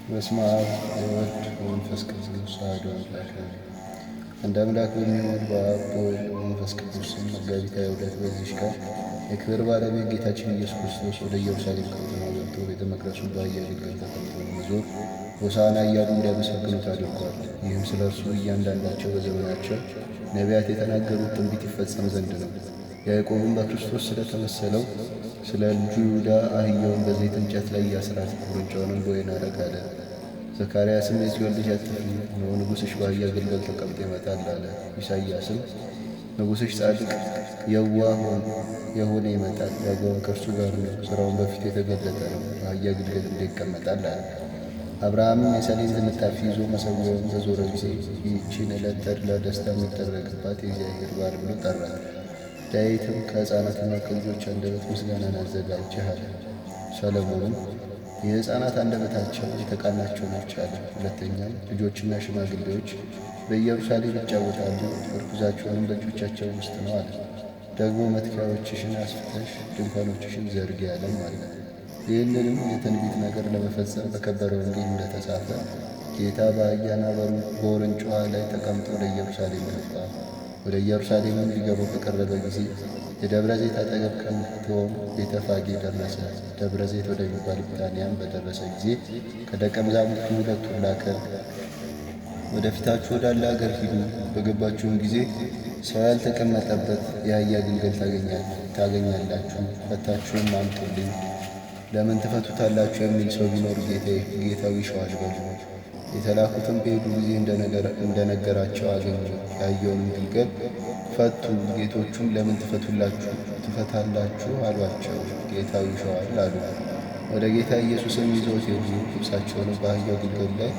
በስመ አብ ወወልድ ወመንፈስ ቅዱስ አሐዱ አምላክ አሜን። አንድ አምላክ በሚሆን በአብ በወልድ በመንፈስ ቅዱስ ስም መጋቢት 22 በዚች ቀን የክብር ባለቤት ጌታችን ኢየሱስ ክርስቶስ ወደ ኢየሩሳሌም ከተማ ገብቶ ቤተ መቅደሱን በአህያ ግልገል ተቀምጦ በመዞር ሆሳዕና እያሉ እንዲያመሰግኑት አድርጓል። ይህም ስለ እርሱ እያንዳንዳቸው በዘመናቸው ነቢያት የተናገሩት ትንቢት ይፈጸም ዘንድ ነው። ያዕቆብም በክርስቶስ ስለተመሰለው ስለ ልጁ ይሁዳ አህያውን በዘይት እንጨት ላይ ያስራት፣ ውርንጫውንም በወይን አረግ አለ። ዘካርያስም የጽዮን ልጅ አትፍሪ፣ እነሆ ንጉሥሽ በአህያ ግልገል ተቀምጦ ይመጣል አለ። ኢሳይያስም ንጉሥሽ ጻድቅ የዋህ የሆነ ይመጣል፣ ዋጋውን ከእርሱ ጋር ነው፣ ሥራውን በፊቱ የተገለጠ ነው፣ በአህያ ግልገል ይቀመጣል አለ። አብርሃምም የሰሌን ዝንጣፊ ይዞ መሠዊያውን በዞረ ጊዜ ይህችን ዕለት ተድላ ደስታ የሚደረግባት የእግዚአብሔር በዓል ብሎ ጠራት። ዳዊትም ከሕፃናትና ከልጆች አንደበት ምስጋናን አዘጋጀህ አለ። ሰሎሞንም የሕፃናት አንደበታቸው የተቃናቸው ናቸው አለ። ሁለተኛም ልጆችና ሽማግሌዎች በኢየሩሳሌም ይጫወታሉ፣ ምርኩዛቸውንም በእጆቻቸው ውስጥ ነው አለ። ደግሞ መትከያዎችሽን አስፍተሽ ድንኳኖችሽን ዘርጊ አለም አለ። ይህንንም የትንቢት ነገር ለመፈጸም በከበረ ወንጌል እንደተጻፈ ጌታ በአህያና በውርንጫዋ ላይ ተቀምጦ ወደ ኢየሩሳሌም ገባ። ወደ ኢየሩሳሌም ሊገቡ በቀረበ ጊዜ የደብረ ዘይት አጠገብ ከምትሆን ቤተ ፋጌ ደረሰ። ደብረ ዘይት ወደሚባል ቢታንያም በደረሰ ጊዜ ከደቀ መዛሙርቱ ሁለቱን ላከ። ወደ ፊታችሁ ወዳለ አገር ሂዱ፣ በገባችሁም ጊዜ ሰው ያልተቀመጠበት የአህያ ግልገል ታገኛላችሁ፣ ፈታችሁም አምጡልኝ። ለምን ትፈቱታላችሁ የሚል ሰው ቢኖር ጌታው ይሸዋል በሉ። የተላኩትም በሄዱ ጊዜ እንደነገራቸው አገኙ። የአህያውንም ግልገል ፈቱ። ጌቶቹም ለምን ትፈታላችሁ አሏቸው። ጌታው ይሸዋል አሉ። ወደ ጌታ ኢየሱስም ይዘውት ሄዱ። ልብሳቸውንም በአህያው ግልገል ላይ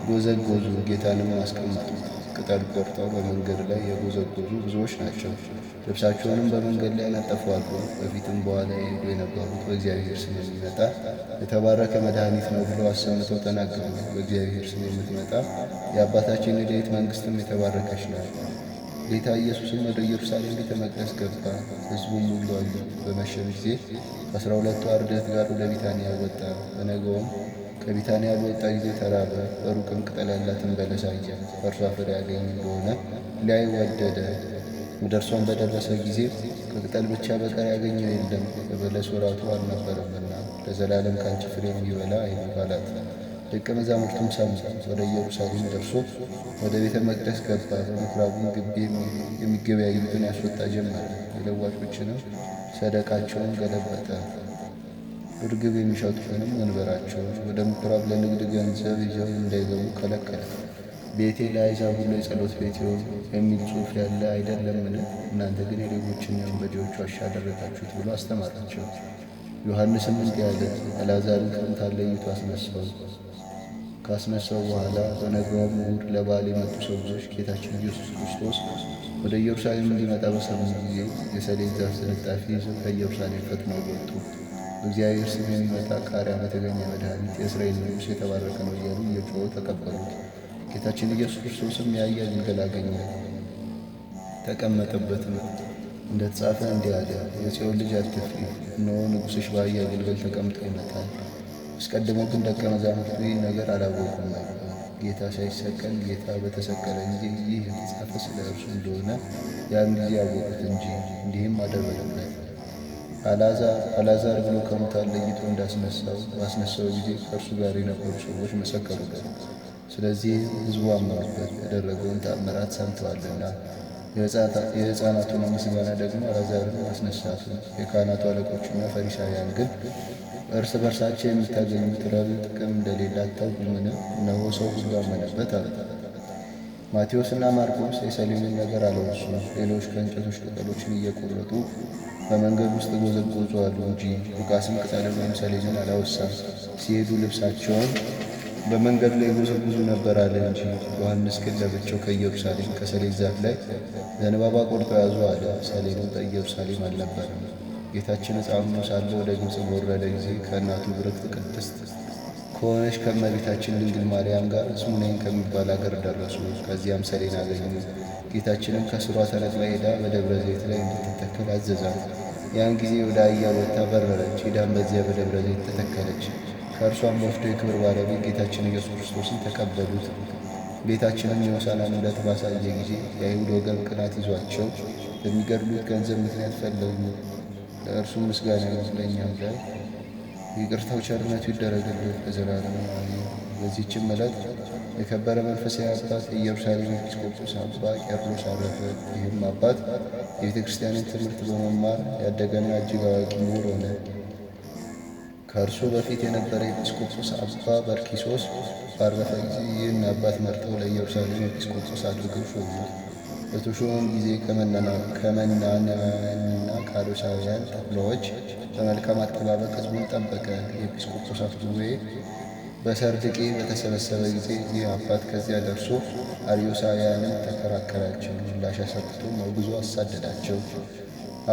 ጎዘጎዙ። ጌታንም አስቀመጡት። ቅጠል ቆርጠው በመንገድ ላይ የጎዘጎዙ ብዙዎች ናቸው። ልብሳቸውንም በመንገድ ላይ ያነጠፉአሉ። በፊትም በኋላ የሄዱ የነበሩት በእግዚአብሔር ስም የሚመጣ የተባረከ መድኃኒት ነው ብለው አሰምተው ተናገሩ። በእግዚአብሔር ስም የምትመጣ የአባታችን የዳዊት መንግሥትም የተባረከች ናት። ጌታ ኢየሱስም ወደ ኢየሩሳሌም ቤተ መቅደስ ገባ። ሕዝቡም ሁሉ አዩ። በመሸም ጊዜ ከ12ቱ አርድእት ጋር ወደ ቢታንያ ወጣ። በነገውም ከቢታንያ በወጣ ጊዜ ተራበ። በሩቅም ቅጠል ያላትን በለስ አየ። በእርሷ ፍሬ ያገኝ እንደሆነ ሊያይ ወደደ። ወደ እርሷም በደረሰ ጊዜ ከቅጠል ብቻ በቀር ያገኘው የለም፣ የበለስ ወራቱ አልነበረምና ለዘላለም ከአንቺ ፍሬ የሚበላ አይኑር አላት። ደቀ መዛሙርቱም ሰሙ። ወደ ኢየሩሳሌም ደርሶ ወደ ቤተ መቅደስ ገባ። በምኵራቡም ግቢ የሚገበያዩትን ያስወጣ ጀመረ። የለዋጮችንም ሰደቃቸውን ገለበጠ፣ እርግብ የሚሸጡትንም ወንበራቸውን ወደ ምኵራብ ለንግድ ገንዘብ ይዘው እንዳይገቡ ከለከለ። ቤቴ ለአሕዛብ ሁሉ የጸሎት ቤት ይሁን የሚል ጽሑፍ ያለ አይደለምን? እናንተ ግን የሌቦችና የወንበዴዎች ዋሻ አደረጋችሁት ብሎ አስተማራቸው። ዮሐንስም እንዲህ አለ፣ አልዓዛርን ከሙታን ለይቶ ካስነሳው በኋላ በነገውም እሑድ ለበዓል የመጡ ሰዎች ጌታችን ኢየሱስ ክርስቶስ ወደ ኢየሩሳሌም እንዲመጣ በሰሙ ጊዜ የሰሌን ዛፍ ዝንጣፊ ይዘው ከኢየሩሳሌም ፈጥነው ወጡ። በእግዚአብሔር ስም የሚመጣ ከአርያም የተገኘ መድኃኒት የእስራኤል ንጉሥ የተባረከ ነው እያሉ እየጮኹ ተቀበሉት። ጌታችን ኢየሱስ ክርስቶስም የአህያ ግልገል አገኘ፣ ተቀመጠበትም። እንደተጻፈ እንዲህ አለ፣ የጽዮን ልጅ አትፍሪ፣ እነሆ ንጉሥሽ በአህያ ግልገል ተቀምጦ ይመጣል። አስቀድሞ ግን ደቀ መዛሙርቱ ይህ ነገር አላወቁም ነበር። ጌታ ሳይሰቀል ጌታ በተሰቀለ ጊዜ ይህ የተጻፈ ስለ እርሱ እንደሆነ ያን ጊዜ አወቁት እንጂ። እንዲህም አደረገለት፣ አልዓዛር ብሎ ከሙታን ለይቶ ባስነሳው ጊዜ ከእርሱ ጋር የነበሩ ሰዎች መሰከሩበት። ስለዚህ ሕዝቡ አመኑበት፣ ያደረገውን ተአምራት ሰምተዋልና። የሕፃናቱን ምስጋና ደግሞ አልዓዛርን ማስነሳቱ። የካህናቱ አለቆችና ፈሪሳውያን ግን እርስ በርሳቸው የምታገኙት ረብዕ ጥቅም እንደሌለ አታውቁምን? እነሆ ሰው ሁሉ አመነበት አለ። ማቴዎስና ማርቆስ የሰሌንን ነገር አላወሱም። ሌሎች ከእንጨቶች ቅጠሎችን እየቆረጡ በመንገድ ውስጥ ጎዘጎዙ አሉ እንጂ። ሉቃስም ቅጠልን ወይም ሰሌንን አላወሳም። ሲሄዱ ልብሳቸውን በመንገድ ላይ ጎዘጉዙ ነበር አለ እንጂ። ዮሐንስ ግን ለብቻው ከኢየሩሳሌም ከሰሌን ዛፍ ላይ ዘንባባ ቆርጦ ያዙ አለ። ሰሌኑም በኢየሩሳሌም አልነበረም። ጌታችን ሕፃን ሆኖ ሳለ ወደ ግብፅ በወረደ ጊዜ ከእናቱ ብርክት ቅድስት ከሆነች ከእመቤታችን ድንግል ማርያም ጋር ስሙኔን ከሚባል አገር ደረሱ። ከዚያም ሰሌን አገኙ። ጌታችንም ከስሯ ተነቅላ ሄዳ በደብረ ዘይት ላይ እንድትተከል አዘዛት። ያን ጊዜ ወደ አህያ ወጥታ በረረች። ሄዳም በዚያ በደብረ ዘይት ተተከለች። ከእርሷም ወስዶ የክብር ባለቤት ጌታችን ኢየሱስ ክርስቶስን ተቀበሉት። ጌታችንም የሆሳዕናን ዕለት ባሳየ ጊዜ የአይሁድ ወገን ቅናት ይዟቸው በሚገድሉት ገንዘብ ምክንያት ፈለጉ። ለእርሱ ምስጋና ይሁን፣ በእኛም ላይ ይቅርታው ቸርነቱ ይደረግልን ለዘላለሙ አሜን። በዚህችም ዕለት የከበረ መንፈሳዊ አባት የኢየሩሳሌም ኤጲስቆጶስ አባ ቄርሎስ አረፈ። ይህም አባት የቤተ ክርስቲያንን ትምህርት በመማር ያደገና እጅግ አዋቂ ምሁር ሆነ። ከእርሱ በፊት የነበረ ኤጲስቆጶስ አባ በርኪሶስ ባረፈ ጊዜ ይህን አባት መርጠው ለኢየሩሳሌም ኤጲስቆጶስ አድርገው ሾሙት። በተሾመም ጊዜ ከመናንያንና ከአዶሳውያን ተኩላዎች በመልካም አጠባበቅ ሕዝቡን ጠበቀ። የኤጲስቆጶሳት ጉባኤ በሰርድቄ በተሰበሰበ ጊዜ ይህ አባት ከዚያ ደርሶ አርዮሳውያንን ተከራከራቸው። ምላሽ ሰጥቶም አውግዞ አሳደዳቸው።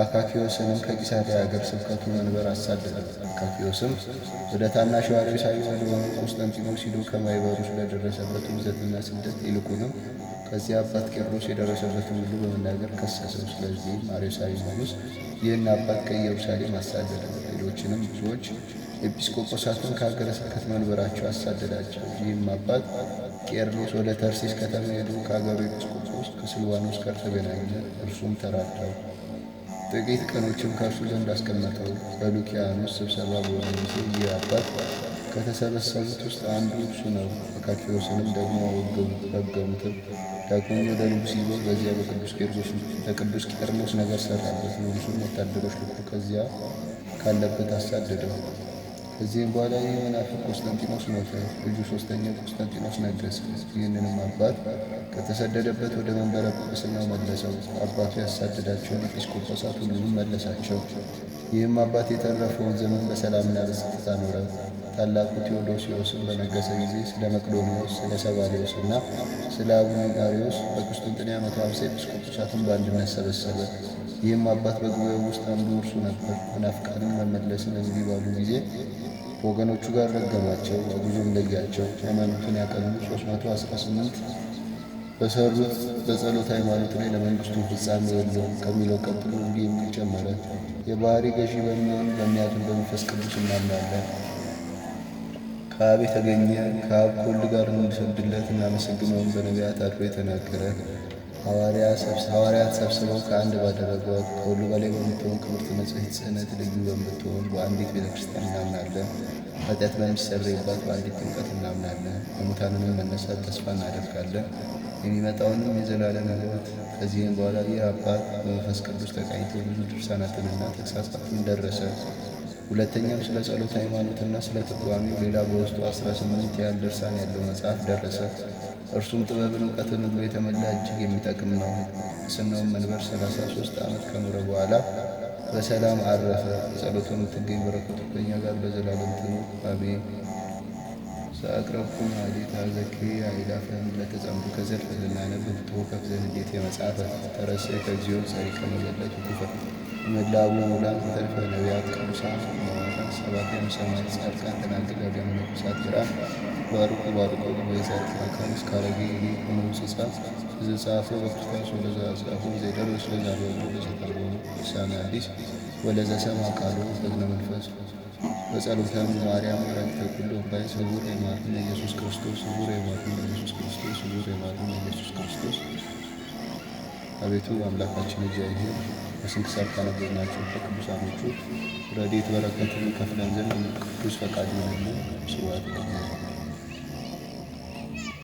አካኪዮስንም ከቂሳርያ ሀገር ስብከቱ መንበር አሳደደ። አካኪዮስም ወደ ታናሹ አርዮሳዊ ወደሆነ ቆስጠንጢኖስ ሂዶ ከማይበሩ ስለደረሰበት ውግዘትና ስደት ይልቁንም ከዚህ አባት ቄርሎስ የደረሰበትን ሁሉ በመናገር ከሰሰው። ስለዚህም አርዮሳዊ ንጉሥ ይህን አባት ከኢየሩሳሌም አሳደደ። ሌሎችንም ብዙዎች ኤጲስቆጶሳትን ከሀገረ ስብከት መንበራቸው አሳደዳቸው። ይህም አባት ቄርሎስ ወደ ተርሴስ ከተማ ሄዶ ከሀገሩ ኤጲስቆጶስ ከስልዋኖስ ጋር ተገናኘ። እርሱም ተራዳው። ጥቂት ቀኖችም ከእርሱ ዘንድ አስቀመጠው። በሉኪያኖስ ስብሰባ በሆነ ጊዜ ይህ አባት ከተሰበሰቡት ውስጥ አንዱ እርሱ ነው። አካኪዮስንም ደግሞ ረገሙትም። ዳግመኛ ወደ ንጉሥ ይዞ በዚያ በቅዱስ ቄርሎስ ነገር ሰራበት። ንጉሡም ወታደሮች ልኮ ከዚያ ካለበት አሳደደው። ከዚህም በኋላ ይህ መናፍቅ ቆስጠንጢኖስ ሞተ። ልጁ ሦስተኛው ቆስጠንጢኖስ ነገሠ። ይህንንም አባት ከተሰደደበት ወደ መንበረ ጵጵስናው መለሰው። አባቱ ያሳደዳቸውን ኤጲስቆጶሳት ሁሉንም መለሳቸው። ይህም አባት የተረፈውን ዘመን በሰላምና በጸጥታ ኖረ። ታላቁ ቴዎዶስዮስም በነገሠ ጊዜ ስለ መቅዶንዮስ፣ ስለ ሰባልዮስ እና ስለ አቡኒጋሪዮስ በቁስጥንጥንያ 150 ኤጲስቆጶሳትን በአንድነት ሰበሰበ። ይህም አባት በጉባኤው ውስጥ አንዱ እርሱ ነበር። መናፍቃንን መመለስን እምቢ ባሉ ጊዜ ወገኖቹ ጋር ረገማቸው፣ አጉዞም ለያቸው። ሃይማኖትን ያቀኑ 318 በሰሩት በጸሎት ሃይማኖት ላይ ለመንግሥቱ ፍጻሜ የለውም ከሚለው ቀጥሎ እንዲህ የሚል ጨመረ። የባሕሪ ገዢ በሚሆን በሚያድን በመንፈስ ቅዱስ እናምናለን። ከአብ የተገኘ ከአብ ከወልድ ጋር እንድሰግድለት እናመሰግነውን በነቢያት አድሮ የተናገረ ሐዋርያት ሰብስበው ከአንድ ባደረጓት ከሁሉ በላይ በምትሆን ክብርት ንጽሕት ጽሕነት ልዩ በምትሆን በአንዲት ቤተ ክርስቲያን እናምናለን። ኃጢአት በሚሰረይባት በአንዲት ጥምቀት እናምናለን። የሙታንንም መነሳት ተስፋ እናደርጋለን፣ የሚመጣውንም የዘላለም ሕይወት። ከዚህም በኋላ ይህ አባት በመንፈስ ቅዱስ ተቃኝቶ ብዙ ድርሳናትንና ተግሣጻትን ደረሰ። ሁለተኛም ስለ ጸሎት ሃይማኖትና ስለ ትርጓሜው ሌላ በውስጡ 18 ያህል ድርሳን ያለው መጽሐፍ ደረሰ። እርሱም ጥበብን እውቀትን ሁሉ የተመላ እጅግ የሚጠቅም ነው። ቅስናውን መንበር 33 ዓመት ከኖረ በኋላ በሰላም አረፈ። ጸሎቱን ትገኝ በረከቱ ከእኛ ጋር በዘላለም ትኑር አሜን። ዘአቅረብኩ ማኅሌተ ዘኪርየ አእላፈ ለተጸምዱ ከዘልፈ ልናነብ ትወከፍ ዘንዴት የመጽሐፈ ተረሰይ ከግዚኦ ጸሪቀ መበለት ውኩፈ እምእላቡ ሙላን ተርፈ ነቢያት ቅዱሳን ሐዋርያት ሰባክያን ሰማዕታት ጻድቃን ደናግል አርያም መነኮሳት ብርሃን ባርኩ ወይዛት አካል እስካረጌ ሆኖ ጽጻፍ ዘጻፎ በክርስቶስ ወለዛ ጻፎ ዘይደርስ ለዛሬው ለዘተርቦ ልሳነ አዲስ ወለዘሰማ ቃሉ በእዝነ መንፈስ በጸሎተም ማርያም ረድኤተ ኩሉ ባይ ስውር የማርነ ኢየሱስ ክርስቶስ ስውር የማርነ ኢየሱስ ክርስቶስ ስውር የማርነ ኢየሱስ ክርስቶስ። አቤቱ አምላካችን እግዚአብሔር በስንክሳር ካነበብናቸው ከቅዱሳኖቹ ረድኤት በረከትን ከፍለን ዘንድ ቅዱስ ፈቃድ ይሁንልን።